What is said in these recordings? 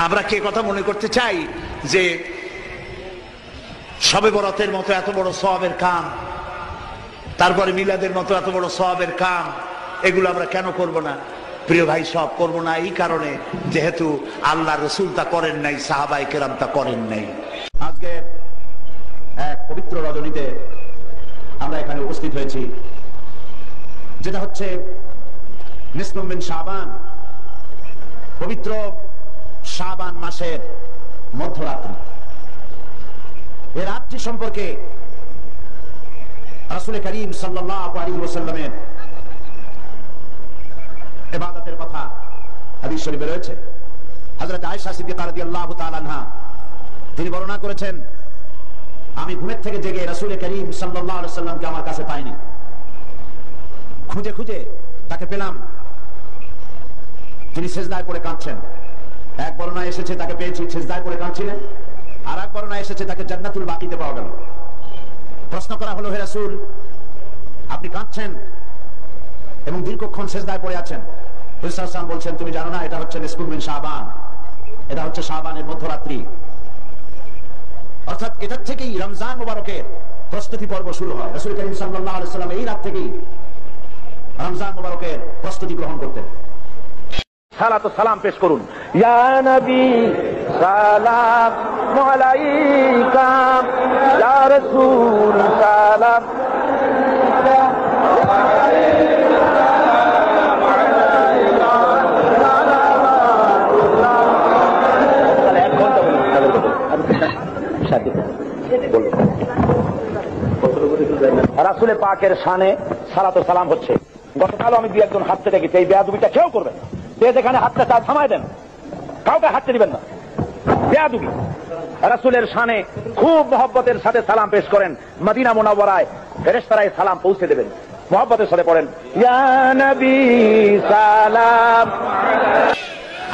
আমরা কি কথা মনে করতে চাই যে শবে বরাতের মতো এত বড় সওয়াবের কাম, তারপরে মিলাদের মতো এত বড় সওয়াবের কাম, এগুলো আমরা কেন করব না? প্রিয় ভাই, সব করব না এই কারণে যেহেতু আল্লাহ রসুল তা করেন নাই, সাহাবায়ে কেরাম তা করেন নাই। আজকে এক পবিত্র রজনীতে আমরা এখানে উপস্থিত হয়েছি, যেটা হচ্ছে নিসফুম মিন শাবান, পবিত্র শাবান মাসের মধ্যরাত্রি। এই রাত্রি সম্পর্কে রাসূল করিম সাল্লাল্লাহু আলাইহি ওয়াসাল্লামের ইবাদতের কথা হাদিস শরীফে রয়েছে। হযরত আয়েশা সিদ্দিকা রাদিয়াল্লাহু তাআলা আনহা তিনি বর্ণনা করেছেন, আমি ঘুমের থেকে জেগে রাসূল করিম সাল্লাল্লাহু আলাইহি ওয়াসাল্লামকে আমার কাছে পাইনি, খুঁজে খুঁজে তাকে পেলাম, তিনি সিজদায় পড়ে কাঁদছেন। এক বর্ণনায় এসেছে তাকে পেয়েছি সিজদায় পড়ে কাঁদছিলেন, আর এক বর্ণনায় এসেছে তাকে জান্নাতুল বাকিতে পাওয়া গেল। প্রশ্ন করা হলো, হে রাসূল, আপনি কাঁদছেন এবং দীর্ঘক্ষণ সিজদায় পড়ে আছেন। রাসূল সাল্লাল্লাহু আলাইহি ওয়াসাল্লাম বলছেন, তুমি জানো না এটা হচ্ছে নিসফুম মিন শাবান, এটা হচ্ছে শাবানের মধ্যরাত্রি। অর্থাৎ এটা থেকেই রমজান মুবারকের প্রস্তুতি পর্ব শুরু হয়। রাসূল করিম সাল্লাল্লাহু আলাইহি ওয়াসাল্লাম এই রাত থেকেই রমজান মুবারকের প্রস্তুতি গ্রহণ করতেন। সালাত ও সালাম পেশ করুন। ইয়া নবী সালাম আলাইকা, ইয়া রাসূল সালাম রাসূলে পাকের শানে সালাত ও সালাম হচ্ছে। গতকাল আমি দুই একজন হাঁটতে দেখেছি, এই বেয়াদবিটা কেউ করবেন, যে যেখানে হাতটা চা থামায় দেন, কাউকে হাঁটতে দিবেন না, বেয়াদবি। রাসূলের শানে খুব মহব্বতের সাথে সালাম পেশ করেন। মদিনা মুনাওয়ারায় ফেরেশতারাই সালাম পৌঁছে দেবেন, মহব্বতের সাথে পড়েন, ইয়া নবী সালাম।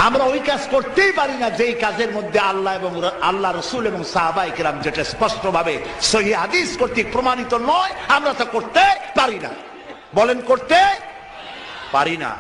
আমরা ওই কাজ করতেই পারি না যেই কাজের মধ্যে আল্লাহ এবং আল্লাহ রসুল এবং সাহাবায়ে কেরাম যেটা স্পষ্ট ভাবে সহিহ হাদিস কর্তৃক প্রমাণিত নয়, আমরা তা করতে পারি না। বলেন, করতে পারি না।